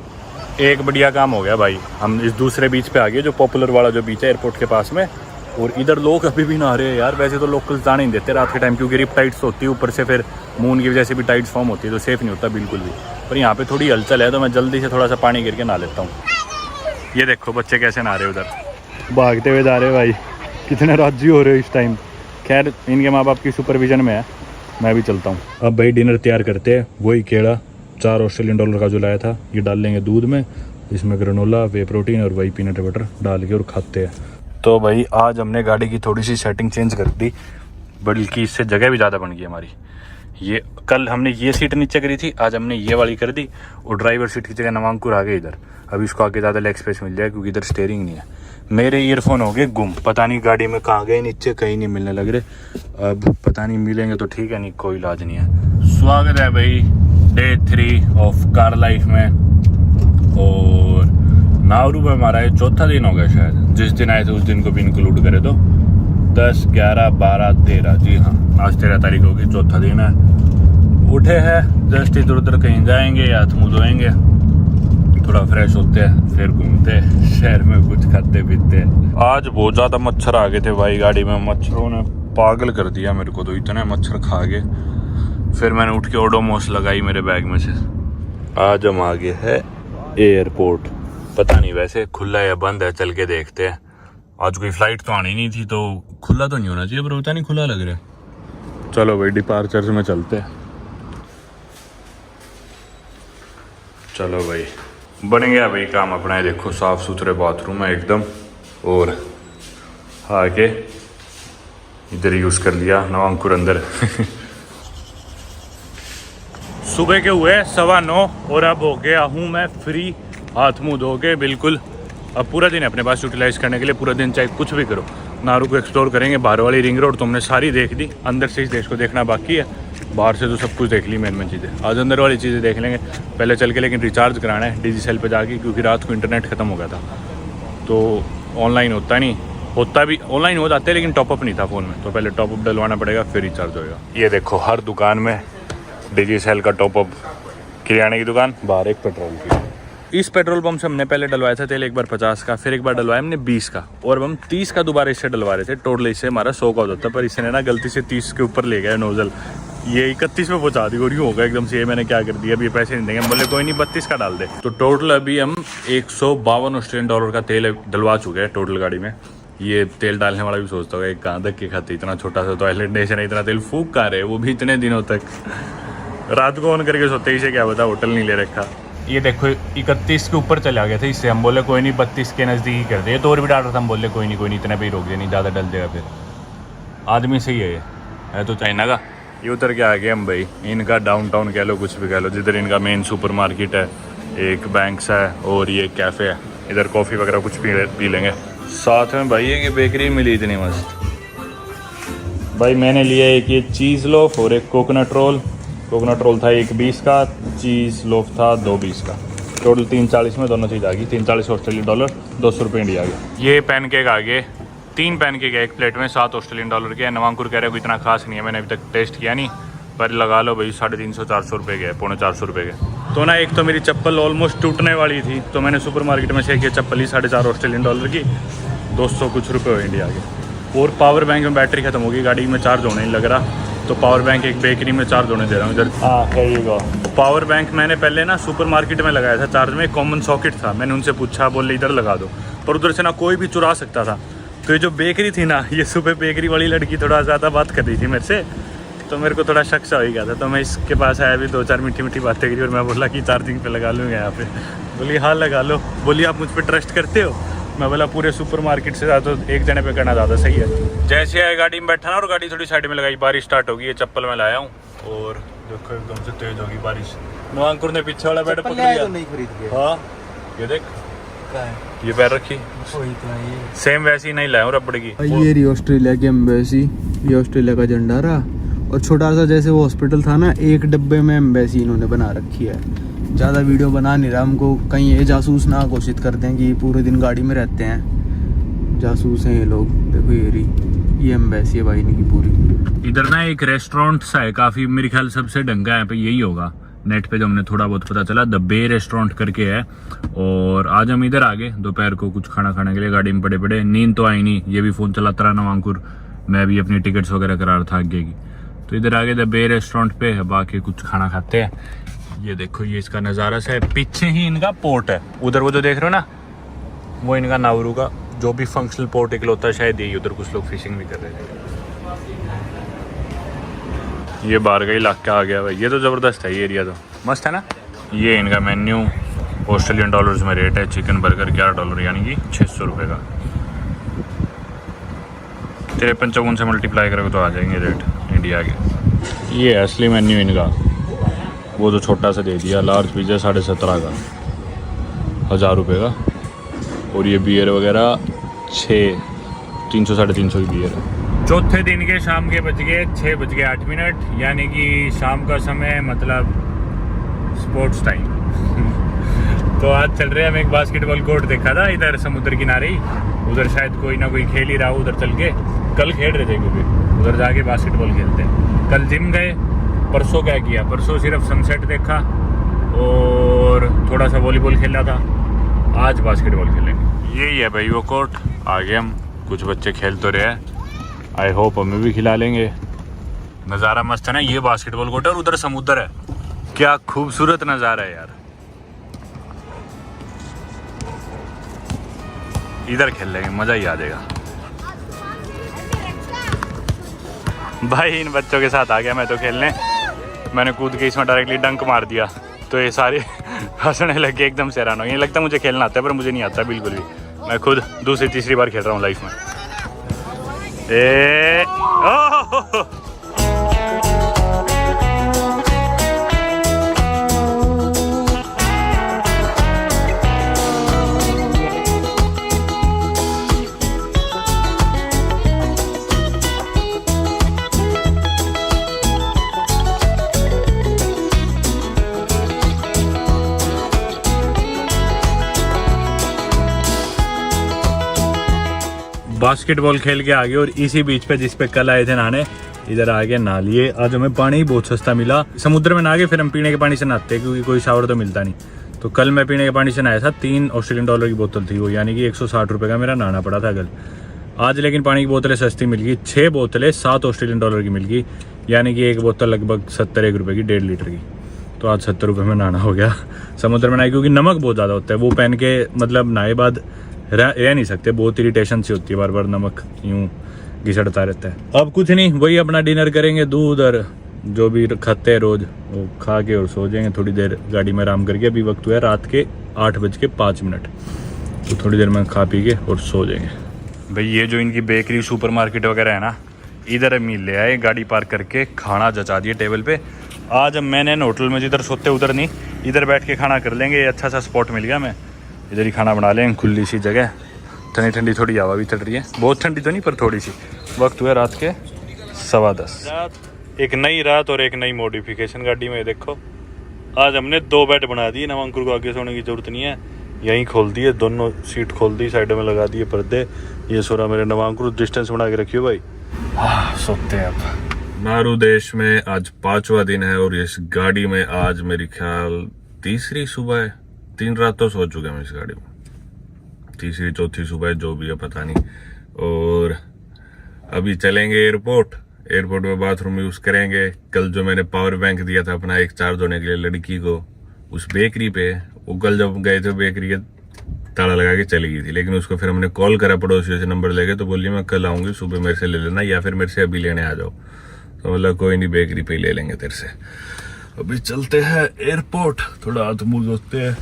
एक बढ़िया काम हो गया भाई, हम इस दूसरे बीच पे आ गए, जो पॉपुलर वाला जो बीच है एयरपोर्ट के पास में, और इधर लोग अभी भी नहा रहे हैं यार। वैसे तो लोकल जाने नहीं देते रात के टाइम, क्योंकि रिप टाइड्स होती है, ऊपर से फिर मून की वजह से भी टाइड्स फॉर्म होती है, तो सेफ़ नहीं होता बिल्कुल भी। पर यहाँ पे थोड़ी हलचल है, तो मैं जल्दी से थोड़ा सा पानी गिर के नहा लेता हूँ। ये देखो बच्चे कैसे नहा रहे उधर, भागते हुए जा रहे भाई, कितने राजी हो रहे हो इस टाइम। खैर इनके माँ बाप की सुपरविजन में है, मैं भी चलता हूँ। अब भाई डिनर तैयार करते हैं। वही केला $4 का जो लाया था, ये डाल लेंगे दूध में, इसमें ग्रेनोला, वे प्रोटीन और वही पीनट बटर डाल के और खाते हैं। तो भाई आज हमने गाड़ी की थोड़ी सी सेटिंग चेंज कर दी, बल्कि इससे जगह भी ज़्यादा बन गई हमारी। ये कल हमने ये सीट नीचे करी थी, आज हमने ये वाली कर दी, और ड्राइवर सीट की जगह नवांकुर आ गए इधर। अभी इसको आगे ज़्यादा लेग स्पेस मिल जाए, क्योंकि इधर स्टेयरिंग नहीं है। मेरे ईयरफोन हो गए गुम, पता नहीं गाड़ी में कहाँ गए, नीचे कहीं नहीं मिलने लग रहे। अब पता नहीं मिलेंगे तो ठीक है, नहीं कोई इलाज नहीं है। स्वागत है भाई Day 3 ऑफ कार लाइफ में, और नावरू में हमारा ये चौथा दिन हो गया शायद। जिस दिन आए थे उस दिन को भी इंक्लूड करे तो 10, 11, 12, 13, जी हाँ आज 13 तारीख होगी, चौथा दिन है। उठे हैं जस्ट इधर उधर कहीं जाएंगे, या हाथ मुँह धोएंगे, थोड़ा फ्रेश होते हैं, फिर घूमते शहर में, कुछ खाते पीते। आज बहुत ज़्यादा मच्छर आ गए थे भाई गाड़ी में, मच्छरों ने पागल कर दिया मेरे को, तो इतने मच्छर खा गए। फिर मैंने उठ के ओडोमोस लगाई मेरे बैग में से। आज हम आ गए हैं एयरपोर्ट, पता नहीं वैसे खुला है या बंद है, चल के देखते हैं। आज कोई फ्लाइट तो आनी नहीं थी, तो खुला तो नहीं होना चाहिए, पर पता नहीं खुला लग रहा है। चलो भाई डिपार्चर्स में चलते हैं। चलो भाई बन गया भाई काम अपना, है देखो साफ़ सुथरे बाथरूम है एकदम, और आके इधर यूज़ कर लिया नवांकुर अंदर। सुबह के हुए 9:15 और अब हो गया हूँ मैं फ्री, हाथ मुँह धो के बिल्कुल। अब पूरा दिन अपने पास यूटिलाइज़ करने के लिए, पूरा दिन चाहे कुछ भी करो। नारू को एक्सप्लोर करेंगे, बाहर वाली रिंग रोड तो हमने सारी देख दी, अंदर से इस देश को देखना बाकी है। बाहर से तो सब कुछ देख ली मेन चीज़ें, आज अंदर वाली चीज़ें देख लेंगे पहले चल के। लेकिन रिचार्ज कराना है डिजिसेल पे जाके, क्योंकि रात को इंटरनेट ख़त्म हो गया था, तो ऑनलाइन होता नहीं, होता भी ऑनलाइन हो जाते लेकिन टॉपअप नहीं था फ़ोन में, तो पहले टॉपअप डलवाना पड़ेगा फिर रिचार्ज होएगा। ये देखो हर दुकान में डिजिसेल का टॉपअप, किराने की दुकान, बाहर एक पेट्रोल की। इस पेट्रोल पंप से हमने पहले डलवाया था तेल, एक बार 50 का, फिर एक बार डलवाया हमने 20 का, और अब हम 30 का दोबारा इससे डलवा रहे थे। टोटल इससे हमारा 100 का हो जाता, पर इसने ना गलती से 30 के ऊपर ले गया नोजल, ये 31 में पहुंचा दी, और यूँ होगा एकदम से। ये मैंने क्या कर दिया, अभी पैसे नहीं देंगे, बोले कोई नहीं 32 का डाल दे। तो टोटल अभी हम $152 का तेल डलवा चुके हैं टोटल गाड़ी में। ये तेल डालने वाला भी सोचता होगा कहाँ तक के खाते, इतना छोटा सा टॉयलेट नेशन है, इतना तेल फूक कहाँ रहे, वो भी इतने दिनों तक। रात को ऑन करके सोते, इसे क्या पता होटल नहीं ले रखा। ये देखो 31 के ऊपर चला गया था, इससे हम बोले कोई नहीं 32 के नज़दीक ही कर दे। तो और भी डाल रहा था, हम बोले कोई नहीं इतना पे ही रोक दे, नहीं ज़्यादा डल जाएगा। फिर आदमी सही है तो चाइना का। ये उतर के आ गए हम भाई, इनका डाउनटाउन कह लो, कुछ भी कह लो, जिधर इनका मेन सुपर मार्केट है, एक बैंक्स है और ये कैफ़े है। इधर कॉफ़ी वगैरह कुछ पी लेंगे। साथ में भाई ये बेकरी मिली इतनी मस्त भाई। मैंने लिया एक ये चीज़ लोफ और एक कोकोनट रोल। कोकोनट रोल था $1.20 का, चीज़ लोफ था $2.20 का। टोटल $3.40 में दोनों चीज़ आ गई। $3.40 $200 इंडिया के। ये पैनकेक आ गए, 3 पैनकेक है एक प्लेट में, $7 के। नवांकुर कह रहे हो इतना खास नहीं है, मैंने अभी तक टेस्ट किया नहीं, पर लगा लो भाई 350-400 के, $350 के। तो ना एक तो मेरी चप्पल ऑलमोस्ट टूटने वाली थी, तो मैंने सुपर मार्केट में से एक ये चप्पल ली $4.5 की, 200 कुछ रुपये हो इंडिया के। और पावर बैंक में बैटरी ख़त्म होगी, गाड़ी में चार्ज होने नहीं लग रहा, तो पावर बैंक एक बेकरी में चार्ज होने दे रहा हूँ इधर। हाँ कहिएगा। पावर बैंक मैंने पहले ना सुपरमार्केट में लगाया था चार्ज में, कॉमन सॉकेट था, मैंने उनसे पूछा, बोले इधर लगा दो, पर उधर से ना कोई भी चुरा सकता था। तो ये जो बेकरी थी ना, ये सुबह बेकरी वाली लड़की थोड़ा ज़्यादा बात कर रही थी मेरे से, तो मेरे को थोड़ा शक सा हो गया था। तो मैं इसके पास आया भी, 2-4 मीठी बातें करी और मैं बोला कि चार्जिंग पे लगा लूँगा यहाँ पे। बोली हाँ लगा लो। बोली आप मुझ पर ट्रस्ट करते हो? मैं बोला पूरे सुपरमार्केट से ज़्यादा तो एक जने पे करना ज़्यादा सही है। जैसे आए गाड़ी में बैठा ना और गाड़ी थोड़ी साइड में लगाई, बारिश स्टार्ट होगी। ये चप्पल मैं लाया हूँ और देखो एकदम से तेज होगी बारिश। नवांकुर ने पीछे वाला बैठ पकड़ लिया। नहीं खरीद के। हाँ ये देख, ये पैर रखी सेम वैसी ही नहीं लाया हूँ रबड़ की। ये रही ऑस्ट्रेलिया की एम्बेसी, ये ऑस्ट्रेलिया का झंडा रहा, और छोटा सा जैसे वो हॉस्पिटल था ना, एक डब्बे में एम्बेसी इन्होंने बना रखी है। ज़्यादा वीडियो बना नहीं रहा, हमको कहीं ये जासूस ना घोषित करते हैं कि पूरे दिन गाड़ी में रहते हैं, जासूस हैं ये लोग। देखो ये रही, ये एम्बेसी है भाई इनकी पूरी। इधर ना एक रेस्टोरेंट सा है, काफी मेरे ख्याल सबसे ढंगा है पे यही होगा। नेट पे जो हमने थोड़ा बहुत पता चला, द बे रेस्टोरेंट करके है। और आज हम इधर आ गए दोपहर को कुछ खाना खाने के लिए, गाड़ी में पड़े नींद तो आई नहीं, ये भी फोन चलाता रहा नवांकुर, मैं भी अपनी टिकट्स वगैरह करा रहा था आगे की। तो इधर आ गए द बे रेस्टोरेंट पे, अब आके कुछ खाना खाते हैं। ये देखो ये इसका नज़ारा सा है, पीछे ही इनका पोर्ट है, उधर वो जो देख रहे हो ना, वो इनका नाउरू का जो भी फंक्शनल पोर्ट इकलौता है शायद यही। उधर कुछ लोग फिशिंग भी कर रहे थे। ये बाहर का इलाका आ गया भाई, ये तो ज़बरदस्त है, ये एरिया तो मस्त है ना। ये इनका मेन्यू ऑस्ट्रेलियन डॉलर्स में रेट है। चिकन बर्गर $11 यानी कि 600 रुपये का। 53 से मल्टीप्लाई करोगे तो आ जाएंगे रेट इंडिया के। ये असली मेन्यू इनका, वो तो छोटा सा दे दिया, लार्ज पिज़्ज़ा 17.5 का, 1000 रुपये का। और ये बियर वगैरह 300-350 की बियर है। चौथे दिन के शाम के बज गए 6:08, यानी कि शाम का समय, मतलब स्पोर्ट्स टाइम। तो आज चल रहे हैं, हम एक बास्केटबॉल कोर्ट देखा था इधर समुद्र किनारे ही, उधर शायद कोई ना कोई खेल ही रहा, उधर चल के कल खेल रहे थे क्योंकि उधर जाके बास्केटबॉल खेलते हैं। कल जिम गए, परसों क्या किया, परसों सिर्फ सनसेट देखा और थोड़ा सा वॉलीबॉल खेला था, आज बास्केटबॉल खेलेंगे। यही है भाई वो कोर्ट, आगे हम कुछ बच्चे खेल तो रहे हैं, आई होप हमें भी खिला लेंगे। नज़ारा मस्त है ना, ये बास्केटबॉल कोर्ट है और उधर समुद्र है, क्या खूबसूरत नज़ारा है यार। इधर खेल लेंगे, मज़ा ही आ जाएगा। भाई इन बच्चों के साथ आ गया मैं तो खेलने, मैंने कूद के इसमें डायरेक्टली डंक मार दिया, तो ये सारे हंसने लगे, एकदम से हैरान हो गए। लगता है मुझे खेलना आता है पर मुझे नहीं आता बिल्कुल भी, मैं खुद दूसरी-तीसरी बार खेल रहा हूँ लाइफ में। बास्केटबॉल खेल के आ गए और इसी बीच पे जिस पे कल आए थे नहाने, इधर आ गए नहा लिए। आज हमें पानी ही बहुत सस्ता मिला, समुद्र में नहा के फिर हम पीने के पानी से नहाते क्योंकि कोई शावर तो मिलता नहीं। तो कल मैं पीने के पानी से नहाया था, $3 की बोतल थी वो, यानी कि 160 रुपये का मेरा नहाना पड़ा था कल। आज लेकिन पानी की बोतलें सस्ती मिल गई, 6 बोतलें $7 की मिल गई, यानी कि एक बोतल लगभग 71 रुपये की, 1.5 लीटर की। तो आज 70 रुपये में नहाना हो गया समुद्र में नहाए, क्योंकि नमक बहुत ज़्यादा होता है, वो पहन के मतलब नहाए बाद रह नहीं सकते, बहुत इरिटेशन सी होती है, बार बार नमक यूं घिसड़ता रहता है। अब कुछ नहीं, वही अपना डिनर करेंगे, दूध और जो भी खाते हैं रोज वो खा के और सो जाएंगे, थोड़ी देर गाड़ी में आराम करके। अभी वक्त हुआ है रात के 8:05, तो थोड़ी देर में खा पी के और सो जाएंगे। भाई ये जो इनकी बेकरी सुपरमार्केट वगैरह है ना, इधर मिल ले आए, गाड़ी पार्क करके खाना जचा दिए टेबल पे। आज मैंने होटल में जिधर सोते उधर नहीं, इधर बैठ के खाना कर लेंगे, अच्छा सा स्पॉट मिल गया, मैं इधर ही खाना बना लेंगे, खुली सी जगह, ठंडी ठंडी थोड़ी हवा भी चल रही है, बहुत ठंडी तो नहीं पर थोड़ी सी। वक्त हुआ रात के 10:15। एक नई रात और एक नई मॉडिफिकेशन गाड़ी में, देखो आज हमने 2 बेड बना दिए, नवांकुर को आगे सोने की जरूरत नहीं है, यहीं खोल दिए, दोनों सीट खोल दी, साइडों में लगा दिए पर्दे। ये सोरा मेरे नवांकुर, डिस्टेंस बना के रखियो भाई। सोते हैं अब। नारू देश में आज 5वां दिन है और इस गाड़ी में आज मेरी ख्याल 3री सुबह है, 3 रात तो सो चुके हैं इस गाड़ी में, 3री 4थी सुबह जो भी है पता नहीं। और अभी चलेंगे एयरपोर्ट, एयरपोर्ट में बाथरूम यूज करेंगे। कल जो मैंने पावर बैंक दिया था अपना एक चार्ज होने के लिए लड़की को, उस बेकरी पे, वो कल जब गए थे बेकरी के ताला लगा के चली गई थी, लेकिन उसको फिर हमने कॉल करा पड़ोसियों से नंबर लेके, तो बोली मैं कल आऊंगी, सुबह मेरे से ले लेना या फिर मेरे से अभी लेने आ जाओ। तो मतलब कोई नहीं, बेकरी पे ही ले लेंगे तेरे से। अभी चलते हैं एयरपोर्ट, थोड़ा हाथ मुंह धोते हैं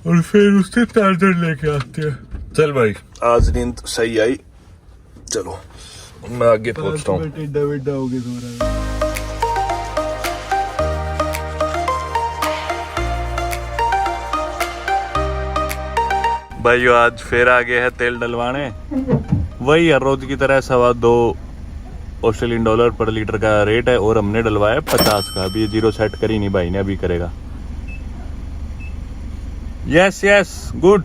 और फिर उससे चार्जर लेके आते हैं। चल भाई, आज नींद सही आई, चलो मैं आगे पहुंचता हूँ। भाई आज फिर आ गए हैं तेल डलवाने, वही हर रोज की तरह $2.25 ऑस्ट्रेलियन डॉलर पर लीटर का रेट है, और हमने डलवाया 50 का। अभी ये 0 सेट करी नहीं भाई ने, अभी करेगा। Yes yes good.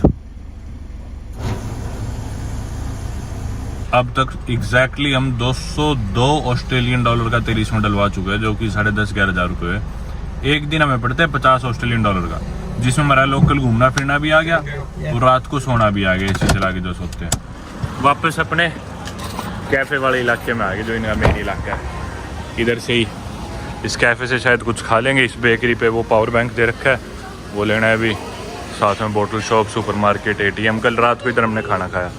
अब तक एग्जैक्टली हम 202 ऑस्ट्रेलियन डॉलर का तेल इसमें डलवा चुके हैं, जो कि 10,500-11,000 हज़ार रुपये है। एक दिन हमें पड़ता है 50 ऑस्ट्रेलियन डॉलर का, जिसमें हमारा लोकल घूमना फिरना भी आ गया और रात को सोना भी आ गया, इसी चला के जो सोते हैं। वापस अपने कैफ़े वाले इलाके में आ गए, जो इनका मेन इलाका है। इधर से ही इस कैफ़े से शायद कुछ खा लेंगे। इस बेकरी पे वो पावर बैंक दे रखा है, वो लेना है अभी। साथ में बोतल शॉप, सुपरमार्केट, ATM। कल रात को इधर हमने खाना खाया।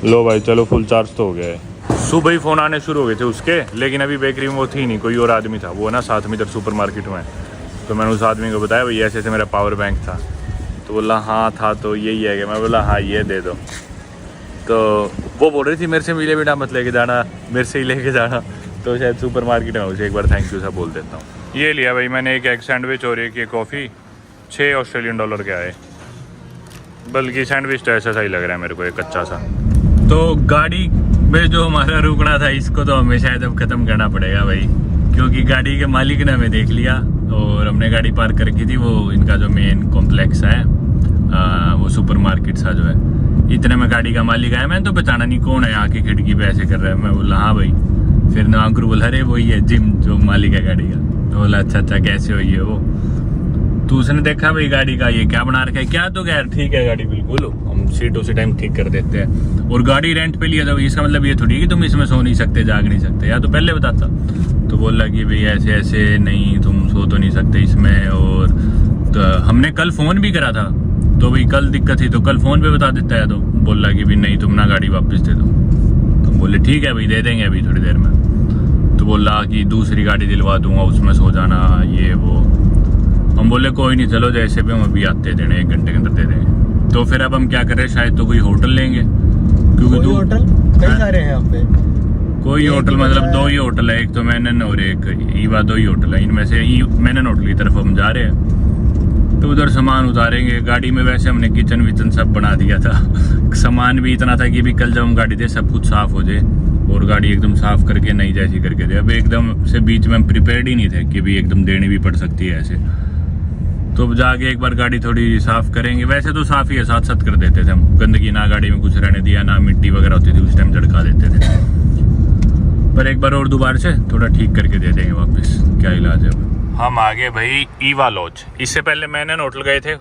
लो भाई चलो, फुल चार्ज तो हो गया है। सुबह ही फ़ोन आने शुरू हो गए थे उसके, लेकिन अभी बेकरी में वो थी नहीं, कोई और आदमी था। वो ना साथ में इधर सुपरमार्केट में, तो मैंने उस आदमी को बताया भाई ऐसे ऐसे मेरा पावर बैंक था, तो बोला हाँ था, तो यही है क्या? मैं बोला हाँ ये दे दो। तो वो बोल रही थी मेरे से मिले बिना मत लेके जाना, मेरे से ही लेके जाना। तो शायद सुपरमार्केट में उसे एक बार थैंक यू सा बोल देता हूँ। ये लिया भाई मैंने, एक एग सैंडविच और एक ये कॉफ़ी, 6 ऑस्ट्रेलियन डॉलर के आए। बल्कि सैंडविच तो ऐसा सही लग रहा है मेरे को, एक अच्छा सा। तो गाड़ी में जो हमारा रुकना था, इसको तो हमें शायद अब ख़त्म करना पड़ेगा भाई, क्योंकि गाड़ी के मालिक ने हमें देख लिया और हमने गाड़ी पार्क कर रखी थी। वो इनका जो मेन कॉम्प्लेक्स है, वो सुपरमार्केट सा जो है, इतने में गाड़ी का मालिक आया। मैंने तो पहचाना नहीं कौन है, आके खिड़की पे ऐसे कर रहा है। मैं बोला हाँ भाई। फिर ना अंकुर बोला अरे वही है जिम, जो मालिक है गाड़ी का। तो बोला अच्छा अच्छा कैसे हुई है वो? तो उसने देखा भाई गाड़ी का ये क्या बना रखा है, क्या तो यार ठीक है गाड़ी बिल्कुल, हम सीट उसी टाइम ठीक कर देते हैं। और गाड़ी रेंट पे लिया था, इसका मतलब ये थोड़ी कि तुम इसमें सो नहीं सकते, जाग नहीं सकते, या तो पहले बताता। तो बोला कि भाई ऐसे ऐसे नहीं, तुम सो तो नहीं सकते इसमें। और तो हमने कल फ़ोन भी करा था, तो भाई कल दिक्कत थी, तो कल फ़ोन पे बता देता है। तो बोला कि भाई नहीं, तुम ना गाड़ी वापस दे दो। तो बोले ठीक है भाई दे देंगे अभी थोड़ी देर में। तो बोला कि दूसरी गाड़ी दिलवा दूंगा, उसमें सो जाना ये वो। हम बोले कोई नहीं, चलो जैसे भी हम अभी आते देने, 1 घंटे के अंदर दे देंगे। तो फिर अब हम क्या करें, शायद तो कोई होटल लेंगे, क्योंकि दो होटल कई सारे हैं यहाँ पे। कोई होटल मतलब 2 ही होटल है, एक तो मैनन और एक ईवा, 2 ही होटल है। इनमें से मैनन होटल की तरफ हम जा रहे हैं, तो उधर सामान उतारेंगे। गाड़ी में वैसे हमने किचन विचन सब बना दिया था। सामान भी इतना था कि भी कल जब हम गाड़ी दे सब कुछ साफ़ हो जाए, और गाड़ी एकदम साफ़ करके नई जैसी करके दे। अब एकदम से बीच में हम प्रिपेयर्ड ही नहीं थे कि भी एकदम देनी भी पड़ सकती है ऐसे। तो जाके एक बार गाड़ी थोड़ी साफ़ करेंगे। वैसे तो साफ़ ही है, साथ साथ कर देते थे हम, गंदगी ना गाड़ी में कुछ रहने दिया, ना मिट्टी वगैरह होती थी उस टाइम झड़का देते थे। पर एक बार और दोबारा से थोड़ा ठीक करके दे देंगे वापस, क्या इलाज है। हम आगे भाई ईवा लॉज। इससे पहले मैनन होटल गए थे।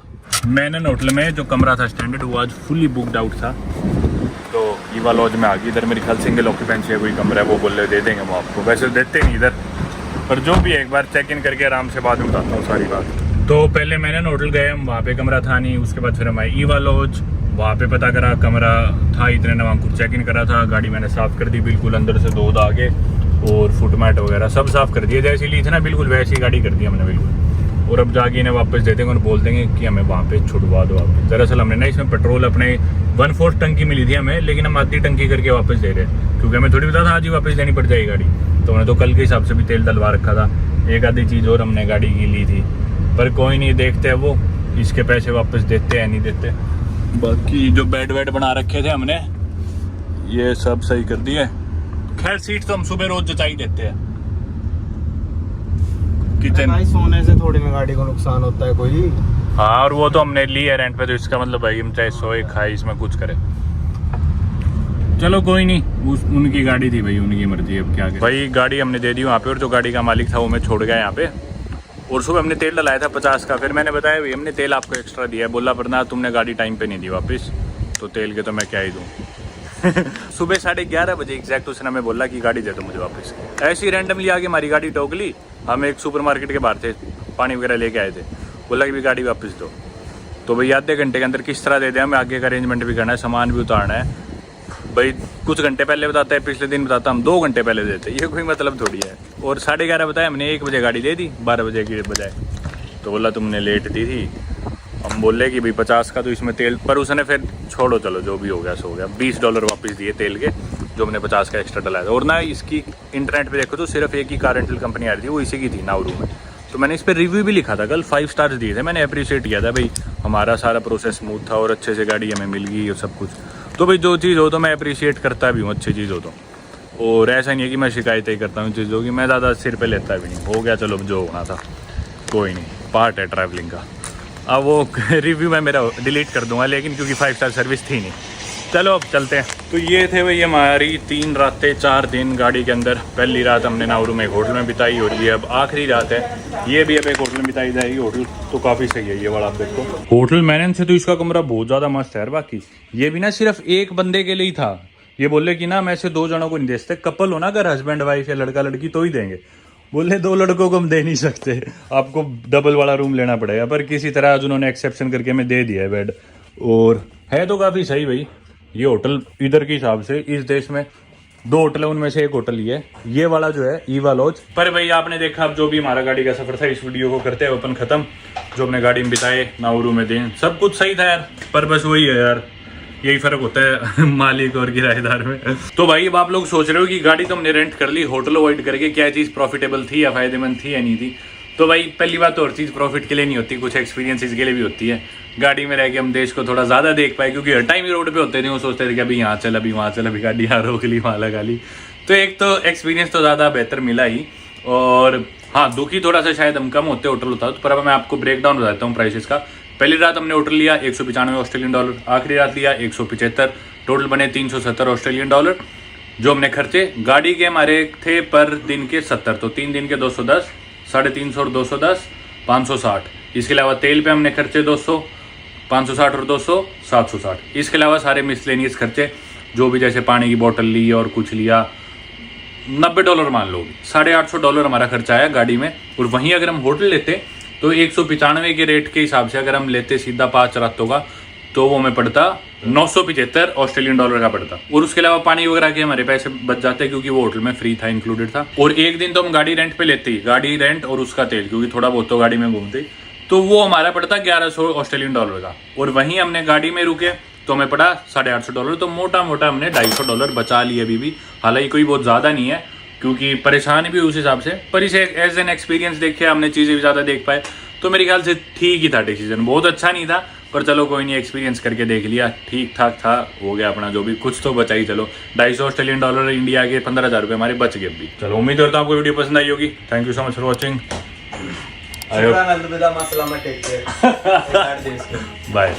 मैनन होटल में जो कमरा था स्टैंडर्ड, वो आज फुली बुकड आउट था। तो ईवा लॉज में आ गई। इधर मेरी ख्याल सिंगल ऑक्यूपेंसी है, कोई कमरा है, वो बोल रहे दे देंगे वो आपको। वैसे देते नहीं इधर, पर जो भी है एक बार चेक इन करके आराम से बाद में बताता हूँ सारी बात। तो पहले मैनन होटल गए हम, वहाँ पे कमरा था नहीं। उसके बाद फिर हम आए ईवा लॉज, वहाँ पे पता करा कमरा था, इतने ने वहाँ कुछ चेक इन करा था। गाड़ी मैंने साफ़ कर दी बिल्कुल, अंदर से धो धा के, और फुटमैट वगैरह सब साफ़ कर दिए। जैसी ली थी ना बिल्कुल वैसी गाड़ी कर दी हमने बिल्कुल। और अब जाके इन्हें वापस दे देंगे और बोल देंगे कि हमें वहाँ पे छुड़वा दो वापस। दरअसल हमने ना इसमें पेट्रोल अपने 1/4 टंकी मिली थी हमें, लेकिन हम आधी टंकी करके वापस दे रहे, क्योंकि हमें थोड़ी पता था आज ही वापस देनी पड़ जाएगी गाड़ी। तो हमने तो कल के हिसाब से भी तेल डलवा रखा था। एक आधी चीज़ और हमने गाड़ी की ली थी, पर कोई नहीं, देखते हैं वो इसके पैसे वापस देते हैं नहीं देते। बाकी जो बेड वेड बना रखे थे हमने, ये सब सही कर दिए। खैर सीट तो हम सुबह रोज जचाई देते हैं। किचन सोने से थोड़ी में गाड़ी को नुकसान होता है कोई। हाँ, और वो तो हमने ली है रेंट पे, तो इसका मतलब भाई हम चाहे सोए खाए इसमें कुछ करें। चलो कोई नहीं, उनकी गाड़ी थी भाई, उनकी मर्जी, अब क्या करें। भाई गाड़ी हमने दे दी वहाँ पे, और जो गाड़ी का मालिक था वो मैं छोड़ गया यहाँ पे। और सुबह हमने तेल डलाया था 50 का। फिर मैंने बताया भाई हमने तेल आपको एक्स्ट्रा दिया है। बोला वरना तुमने गाड़ी टाइम पे नहीं दी वापस, तो तेल के तो मैं क्या ही दूँ। सुबह 11:30 बजे एग्जैक्ट उसने हमें बोला कि गाड़ी दे दो मुझे वापस। ऐसी रैंडमली आके हमारी गाड़ी टोक ली। हम एक सुपरमार्केट के बाहर थे, पानी वगैरह लेके आए थे, बोला कि भी गाड़ी वापस दो। तो भाई आधे घंटे के अंदर किस तरह दे दें, हमें आगे का अरेंजमेंट भी करना है, सामान भी उतारना है। भाई कुछ घंटे पहले बताता है, पिछले दिन बताता हम 2 घंटे पहले देते, ये कोई मतलब थोड़ी है। और 11:30 बताया हमने, 1 बजे गाड़ी दे दी 12 बजे की बजाय। तो बोला तुमने लेट दी थी। हम बोले कि भाई 50 का तो इसमें तेल, पर उसने फिर छोड़ो चलो जो भी हो गया सो हो गया, $20 वापस दिए तेल के, जो हमने 50 का एक्स्ट्रा डलाया था। और ना इसकी इंटरनेट पे देखो तो सिर्फ एक ही कार रेंटल कंपनी आ रही थी, वो इसी की थी नाउरू में। तो मैंने इस पर रिव्यू भी लिखा था कल, 5 स्टार्स दिए थे मैंने, अप्रिशिएट किया था भाई हमारा सारा प्रोसेस स्मूथ था और अच्छे से गाड़ी हमें मिल गई और सब कुछ। तो भाई जो चीज़ हो तो मैं अप्रिशिएट करता भी हूँ, अच्छी चीज़ हो तो। और ऐसा नहीं है कि मैं शिकायतें ही करता हूँ चीज़ों की, मैं ज़्यादा सिर पे लेता भी नहीं, हो गया चलो जो होना था, कोई नहीं, पार्ट है ट्रैवलिंग का। अब वो रिव्यू मैं मेरा डिलीट कर दूंगा, लेकिन क्योंकि 5 स्टार सर्विस थी नहीं। चलो अब चलते हैं। तो ये थे भाई हमारी 3 रातें 4 दिन गाड़ी के अंदर। पहली रात हमने नाउरू में एक होटल में बिताई और ये अब आखिरी रात है, ये भी अब एक होटल में बिताई जाएगी। होटल तो काफ़ी सही है ये वाला, आप देखो होटल मैंने से, तो इसका कमरा बहुत ज़्यादा मस्त है। बाकी ये भी ना सिर्फ एक बंदे के लिए ही था, ये बोले कि ना मैं से 2 जनों को नहीं दे सकते, कपल हो ना अगर हस्बैंड वाइफ या लड़का लड़की तो ही देंगे। बोले 2 लड़कों को हम दे नहीं सकते, आपको डबल वाला रूम लेना पड़ेगा। पर किसी तरह आज उन्होंने एक्सेप्शन करके हमें दे दिया है बेड, और है तो काफ़ी सही भाई। ये होटल इधर के हिसाब से इस देश में 2 होटल है, उनमें से एक होटल ये वाला जो है ईवा लॉज। पर भाई आपने देखा अब जो भी हमारा गाड़ी का सफर था, इस वीडियो को करते हैं ओपन खत्म। जो हमने गाड़ी में बिताए नाउरू में दिन, सब कुछ सही था यार, पर बस वही है यार, यही फर्क होता है मालिक और किराएदार में। तो भाई अब आप लोग सोच रहे हो कि गाड़ी तो हमने रेंट कर ली, होटल अवॉइड करके, क्या चीज़ प्रॉफिटेबल थी या फायदेमंद थी या नहीं थी। तो भाई पहली बात तो और चीज़ प्रॉफिट के लिए नहीं होती, कुछ एक्सपीरियंस के लिए भी होती है। गाड़ी में रह के हम देश को थोड़ा ज़्यादा देख पाए, क्योंकि हर टाइम ही रोड पे होते थे, वो सोचते थे कि अभी यहाँ चल, अभी वहाँ चल, अभी गाड़ी यहाँ रोक ली, वहाँ लगा ली। तो एक तो एक्सपीरियंस तो ज़्यादा बेहतर मिला ही। और हाँ, दुखी थोड़ा सा शायद हम कम होते होटल होता, पर अब मैं आपको ब्रेक डाउन बताता हूँ प्राइसेस का। पहली रात हमने होटल लिया $195, आखिरी रात लिया 175, टोटल बने $370। जो हमने खर्चे गाड़ी के हमारे थे पर दिन के 70, तो 3 दिन के 210, 350 और 210, 560। इसके अलावा तेल पे हमने खर्चे 200, 560 और 200, 760। इसके अलावा सारे मिसलेनियस खर्चे जो भी, जैसे पानी की बोतल ली और कुछ लिया, $90 मान लो, $850 हमारा खर्चा आया गाड़ी में। और वहीं अगर हम होटल लेते तो 195 के रेट के हिसाब से अगर हम लेते सीधा 5 रातों का, तो वो हमें पड़ता $975 का पड़ता। और उसके अलावा पानी वगैरह के हमारे पैसे बच जाते, क्योंकि वो होटल में फ्री था, इंक्लूडेड था। और एक दिन तो हम गाड़ी रेंट पे लेते ही, गाड़ी रेंट और उसका तेल, क्योंकि थोड़ा बहुत तो गाड़ी में घूमते, तो वो हमारा पड़ता $1100 का। और वहीं हमने गाड़ी में रुके तो हमें पड़ा $850, तो मोटा मोटा हमने $250 बचा लिए अभी भी। हालांकि कोई बहुत ज़्यादा नहीं है, क्योंकि परेशान भी उस हिसाब से, पर इसे एज एन एक्सपीरियंस देखे, हमने चीज़ें भी ज़्यादा देख पाए, तो मेरे ख्याल से ठीक ही था डिसीजन। बहुत अच्छा नहीं था, पर चलो कोई नहीं, एक्सपीरियंस करके देख लिया, ठीक ठाक था, हो गया अपना जो भी, कुछ तो बचा ही। चलो $250 इंडिया के $15,000 हमारे बच गए भी। चलो उम्मीद करता हूँ आपको वीडियो पसंद आई होगी। Thank you so much for watching. Bye.